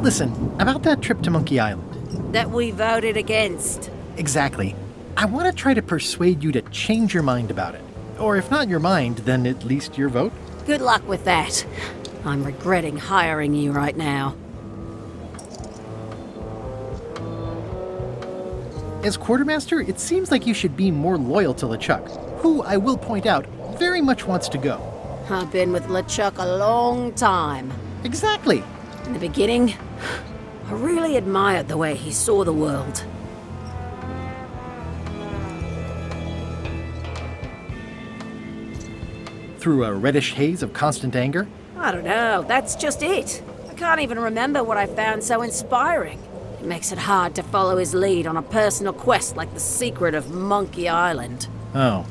Listen, about that trip to Monkey Island. That we voted against. Exactly. I want to try to persuade you to change your mind about it. Or if not your mind, then at least your vote. Good luck with that. I'm regretting hiring you right now. As quartermaster, it seems like you should be more loyal to LeChuck, who, I will point out, very much wants to go. I've been with LeChuck a long time. Exactly. In the beginning, I really admired the way he saw the world. Through a reddish haze of constant anger? I don't know, that's just it. I can't even remember what I found so inspiring. It makes it hard to follow his lead on a personal quest like the secret of Monkey Island. Oh.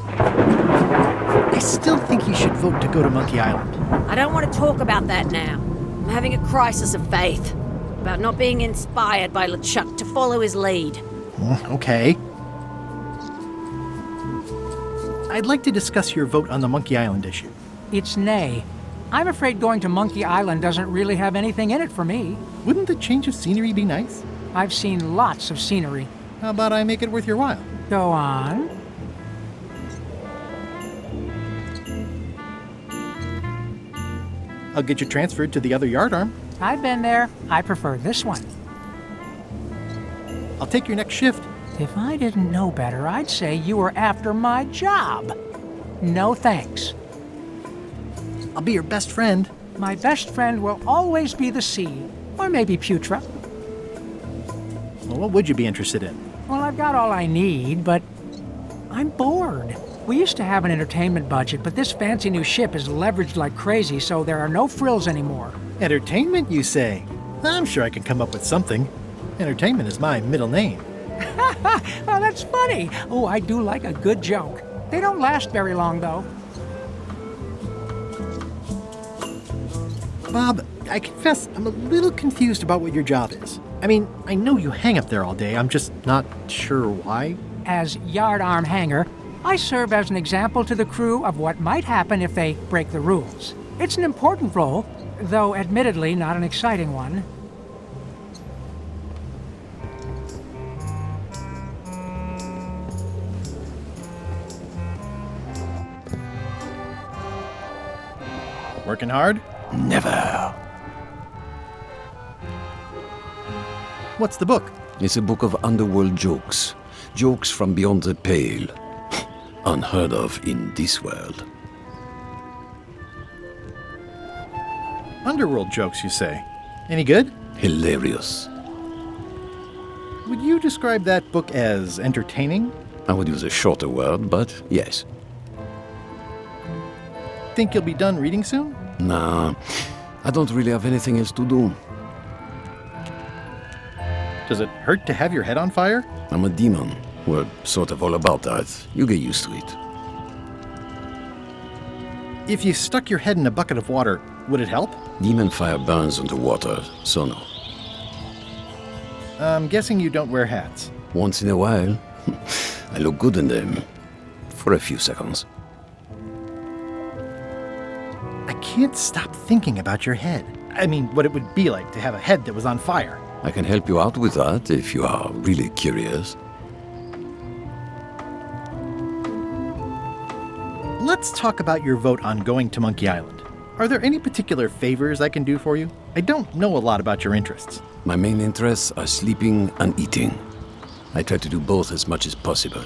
I still think you should vote to go to Monkey Island. I don't want to talk about that now. I'm having a crisis of faith. About not being inspired by LeChuck to follow his lead. Okay. I'd like to discuss your vote on the Monkey Island issue. It's nay. I'm afraid going to Monkey Island doesn't really have anything in it for me. Wouldn't the change of scenery be nice? I've seen lots of scenery. How about I make it worth your while? Go on. I'll get you transferred to the other yardarm. I've been there. I prefer this one. I'll take your next shift. If I didn't know better, I'd say you were after my job. No thanks. I'll be your best friend. My best friend will always be the sea, or maybe Putra. Well, what would you be interested in? Well, I've got all I need, but I'm bored. We used to have an entertainment budget, but this fancy new ship is leveraged like crazy, so there are no frills anymore. Entertainment, you say? I'm sure I can come up with something. Entertainment is my middle name. Oh, that's funny. Oh, I do like a good joke. They don't last very long, though. Bob, I confess I'm a little confused about what your job is. I mean, I know you hang up there all day. I'm just not sure why. As yardarm hanger, I serve as an example to the crew of what might happen if they break the rules. It's an important role, though admittedly not an exciting one. Working hard? Never. What's the book? It's a book of underworld jokes. Jokes from beyond the pale. Unheard of in this world. Underworld jokes, you say? Any good? Hilarious. Would you describe that book as entertaining? I would use a shorter word, but yes. Think you'll be done reading soon? Nah, I don't really have anything else to do. Does it hurt to have your head on fire? I'm a demon. We're sort of all about that. You get used to it. If you stuck your head in a bucket of water, would it help? Demon fire burns underwater, so no. I'm guessing you don't wear hats. Once in a while, I look good in them. For a few seconds. I can't stop thinking about your head. I mean, what it would be like to have a head that was on fire. I can help you out with that if you are really curious. Let's talk about your vote on going to Monkey Island. Are there any particular favors I can do for you? I don't know a lot about your interests. My main interests are sleeping and eating. I try to do both as much as possible.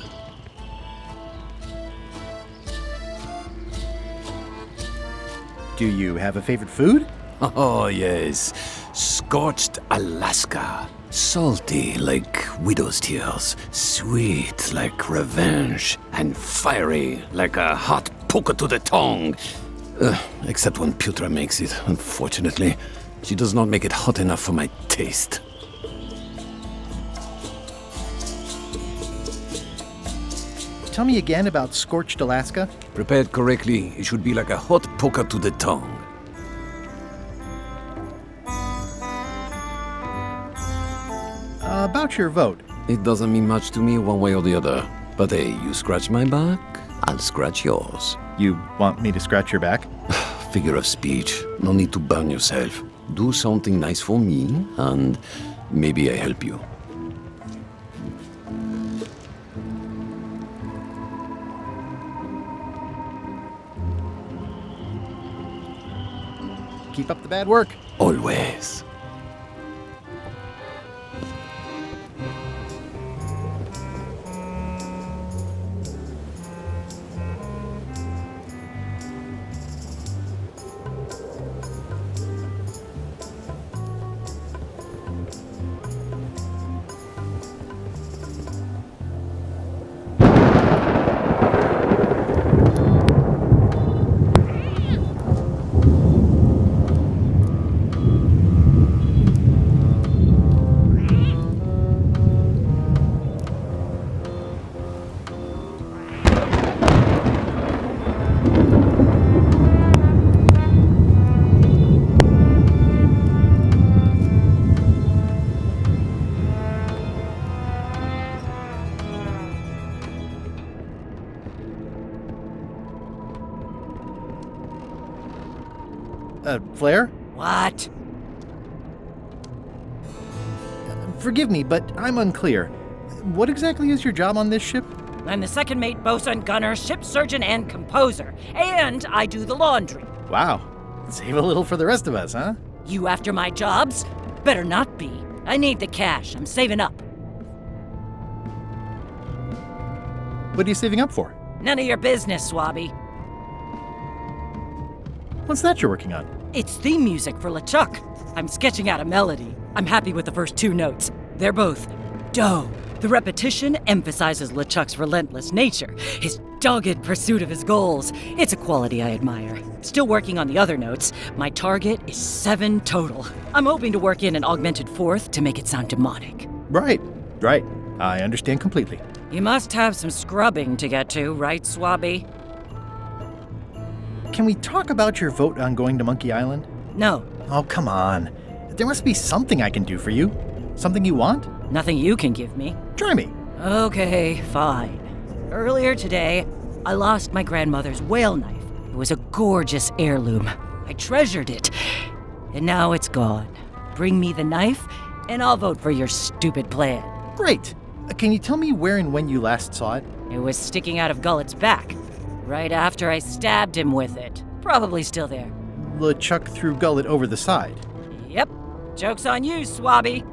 Do you have a favorite food? Oh, yes. Scorched Alaska. Salty like widow's tears. Sweet like revenge. And fiery like a hot poker to the tongue. Except when Putra makes it, unfortunately. She does not make it hot enough for my taste. Tell me again about Scorched Alaska. Prepared correctly, it should be like a hot poker to the tongue. About your vote. It doesn't mean much to me one way or the other. But hey, you scratch my back, I'll scratch yours. You want me to scratch your back? Figure of speech. No need to burn yourself. do something nice for me, and maybe I help you. Keep up the bad work. Always. Flair? What? Forgive me, but I'm unclear. What exactly is your job on this ship? I'm the second mate, bosun, gunner, ship surgeon, and composer. And I do the laundry. Wow. Save a little for the rest of us, huh? You after my jobs? Better not be. I need the cash. I'm saving up. What are you saving up for? None of your business, Swabby. What's that you're working on? It's theme music for LeChuck. I'm sketching out a melody. I'm happy with the first two notes. They're both dough. The repetition emphasizes LeChuck's relentless nature, his dogged pursuit of his goals. It's a quality I admire. Still working on the other notes. My target is 7 total. I'm hoping to work in an augmented fourth to make it sound demonic. Right. I understand completely. You must have some scrubbing to get to, right, Swabby? Can we talk about your vote on going to Monkey Island? No, Oh, come on. There must be something I can do for you. Something you want? nothing you can give me. Try me. Okay, fine. Earlier today, I lost my grandmother's whale knife. It was a gorgeous heirloom. I treasured it, and now it's gone. Bring me the knife, and I'll vote for your stupid plan. Great. Can you tell me where and when you last saw it? It was sticking out of Gullet's back, right after I stabbed him with it. Probably still there. LeChuck threw Gullet over the side. Yep. Joke's on you, Swabby.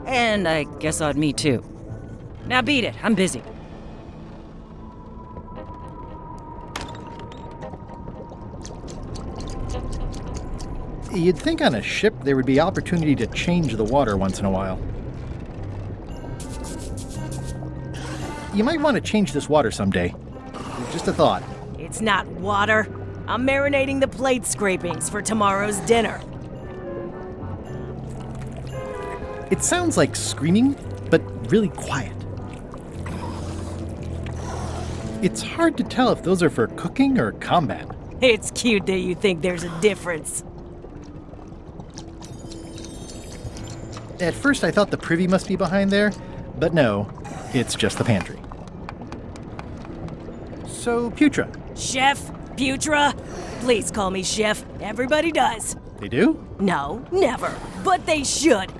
And I guess on me, too. Now beat it. I'm busy. You'd think on a ship there would be opportunity to change the water once in a while. You might want to change this water someday. Just a thought. It's not water. I'm marinating the plate scrapings for tomorrow's dinner. It sounds like screaming, but really quiet. It's hard to tell if those are for cooking or combat. It's cute that you think there's a difference. At first I thought the privy must be behind there, but no, it's just the pantry. So, Putra, Chef? Putra? Please call me Chef. Everybody does. they do? No, never. But they should.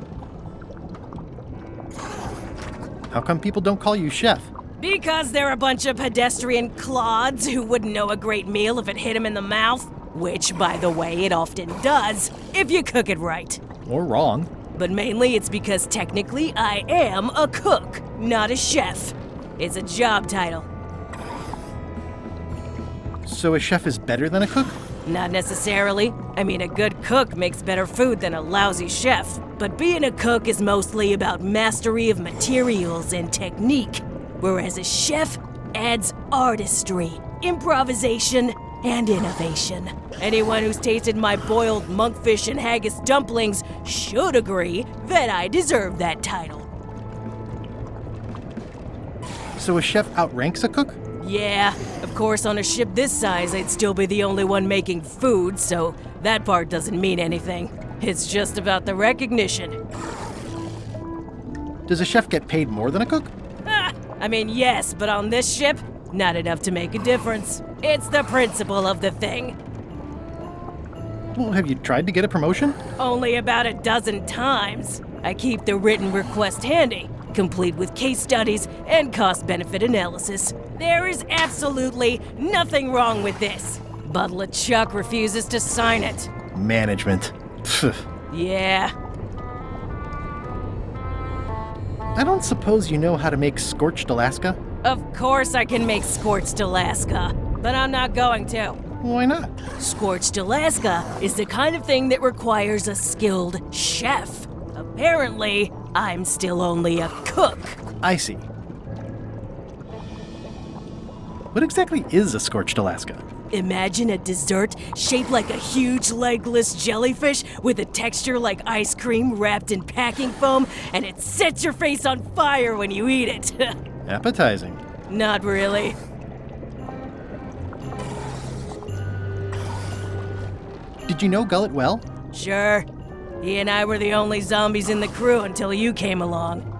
How come people don't call you chef? Because they're a bunch of pedestrian clods who wouldn't know a great meal if it hit them in the mouth. Which, by the way, it often does, if you cook it right. Or wrong. But mainly it's because technically I am a cook, not a chef. It's a job title. So a chef is better than a cook? Not necessarily. I mean, a good cook makes better food than a lousy chef. But being a cook is mostly about mastery of materials and technique, whereas a chef adds artistry, improvisation, and innovation. Anyone who's tasted my boiled monkfish and haggis dumplings should agree that I deserve that title. So a chef outranks a cook? Yeah, of course, on a ship this size, I'd still be the only one making food, so that part doesn't mean anything. It's just about the recognition. Does a chef get paid more than a cook? I mean, yes, but on this ship, not enough to make a difference. It's the principle of the thing. Well, have you tried to get a promotion? Only about a dozen times. I keep the written request handy, complete with case studies and cost-benefit analysis. There is absolutely nothing wrong with this. But LeChuck refuses to sign it. Management. Pfft. Yeah, I don't suppose you know how to make scorched Alaska? of course I can make Scorched Alaska, but I'm not going to. Why not? Scorched Alaska is the kind of thing that requires a skilled chef. Apparently, I'm still only a cook. I see. What exactly is a scorched Alaska? Imagine a dessert shaped like a huge legless jellyfish with a texture like ice cream wrapped in packing foam, and it sets your face on fire when you eat it. Appetizing. Not really. Did you know Gullet well? Sure. He and I were the only zombies in the crew until you came along.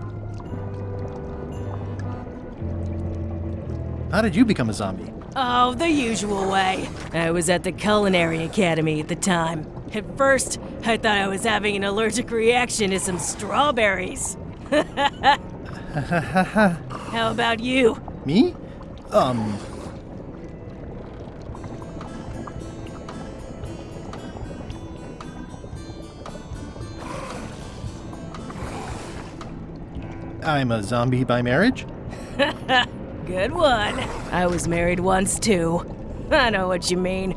How did you become a zombie? Oh, the usual way. I was at the Culinary Academy at the time. At first, I thought I was having an allergic reaction to some strawberries. How about you? Me? I'm a zombie by marriage? Good one. I was married once too. I know what you mean.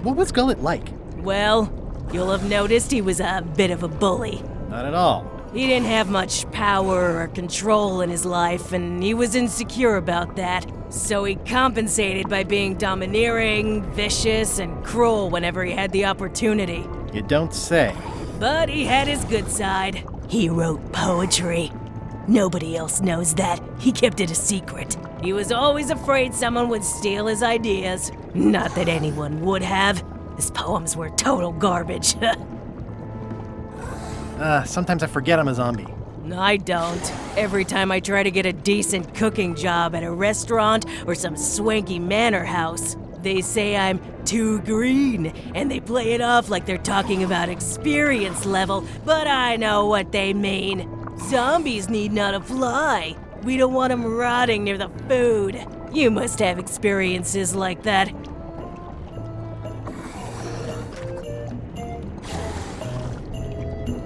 What was Gullet like? Well, you'll have noticed he was a bit of a bully. Not at all. He didn't have much power or control in his life, and he was insecure about that. So he compensated by being domineering, vicious, and cruel whenever he had the opportunity. You don't say. But he had his good side. He wrote poetry. Nobody else knows that. He kept it a secret. He was always afraid someone would steal his ideas. Not that anyone would have. His poems were total garbage. Sometimes I forget I'm a zombie. I don't. Every time I try to get a decent cooking job at a restaurant or some swanky manor house, they say I'm too green, and they play it off like they're talking about experience level, but I know what they mean. Zombies need not apply. We don't want them rotting near the food. You must have experiences like that.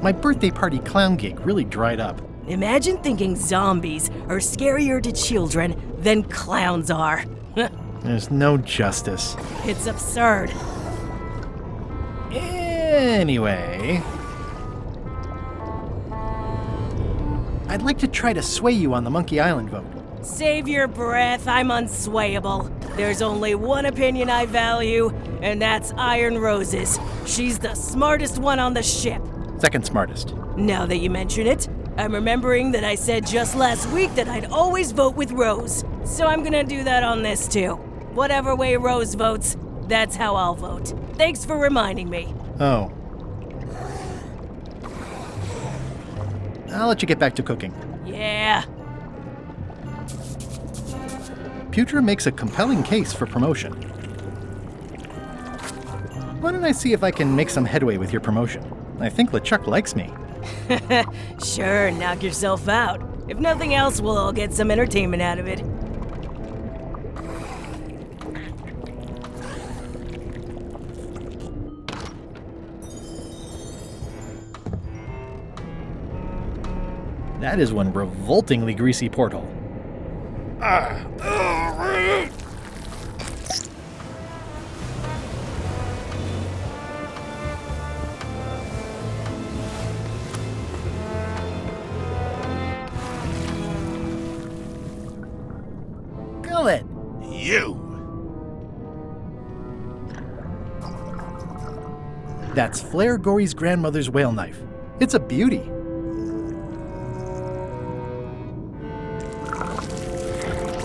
My birthday party clown gig really dried up. Imagine thinking zombies are scarier to children than clowns are. There's no justice. It's absurd. Anyway, I'd like to try to sway you on the Monkey Island vote. Save your breath, I'm unswayable. There's only one opinion I value, and that's Iron Rose's. She's the smartest one on the ship. Second smartest. Now that you mention it, I'm remembering that I said just last week that I'd always vote with Rose. So I'm gonna do that on this too. Whatever way Rose votes, that's how I'll vote. Thanks for reminding me. Oh. I'll let you get back to cooking. Yeah. Putra makes a compelling case for promotion. Why don't I see if I can make some headway with your promotion? I think LeChuck likes me. Sure, knock yourself out. If nothing else, we'll all get some entertainment out of it. That is one revoltingly greasy porthole. Gullet! You! That's Flair Gory's grandmother's whale knife. It's a beauty.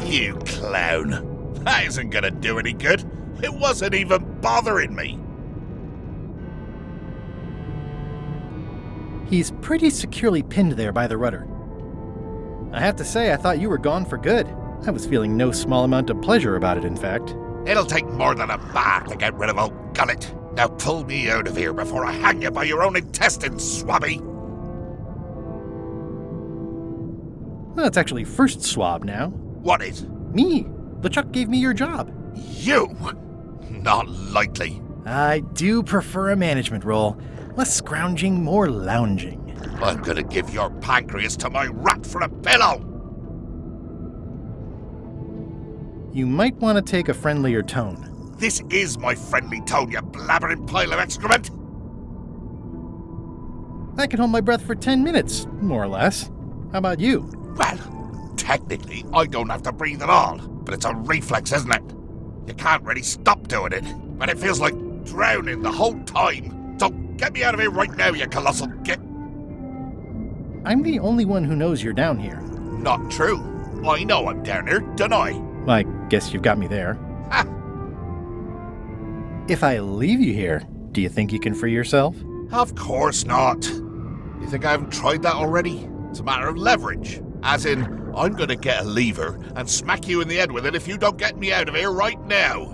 You clown. That isn't gonna do any good. It wasn't even bothering me. He's pretty securely pinned there by the rudder. I have to say, I thought you were gone for good. I was feeling no small amount of pleasure about it, in fact. It'll take more than a bath to get rid of old Gullet. Now pull me out of here before I hang you by your own intestines, swabby. Well, it's actually first swab now. What is? Me. LeChuck gave me your job. You? Not likely. I do prefer a management role. Less scrounging, more lounging. I'm gonna give your pancreas to my rat for a pillow! You might want to take a friendlier tone. This is my friendly tone, you blabbering pile of excrement! I can hold my breath for 10 minutes, more or less. How about you? Well, technically, I don't have to breathe at all, but it's a reflex, isn't it? You can't really stop doing it, but it feels like drowning the whole time. So get me out of here right now, you colossal git! I'm the only one who knows you're down here. Not true. I know I'm down here, don't I? I guess you've got me there. Ha! If I leave you here, do you think you can free yourself? Of course not. You think I haven't tried that already? It's a matter of leverage. As in, I'm gonna get a lever and smack you in the head with it if you don't get me out of here right now.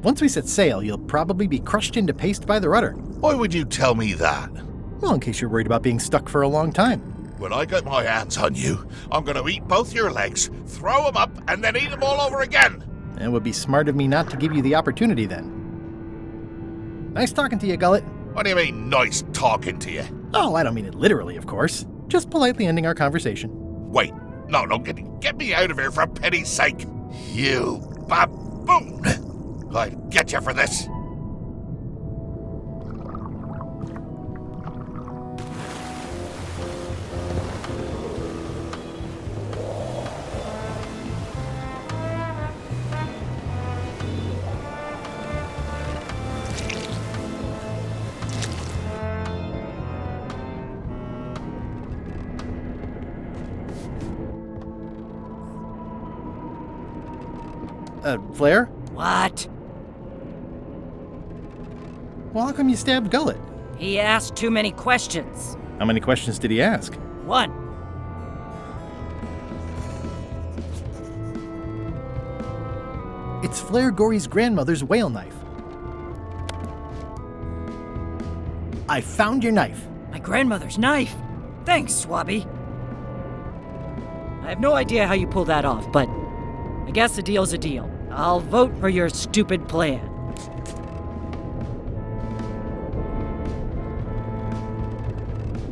Once we set sail, you'll probably be crushed into paste by the rudder. Why would you tell me that? Well, in case you're worried about being stuck for a long time. When I get my hands on you, I'm gonna eat both your legs, throw them up, and then eat them all over again. It would be smart of me not to give you the opportunity then. Nice talking to you, Gullet. What do you mean, nice talking to you? Oh, I don't mean it literally, of course. Just politely ending our conversation. Wait, no, get me out of here for pity's sake. You baboon! I'd get you for this. Flair? What? Well, how come you stabbed Gullet? He asked too many questions. How many questions did he ask? One. It's Flair Gory's grandmother's whale knife. I found your knife. My grandmother's knife. Thanks, Swabby. I have no idea how you pulled that off, but I guess a deal's a deal. I'll vote for your stupid plan.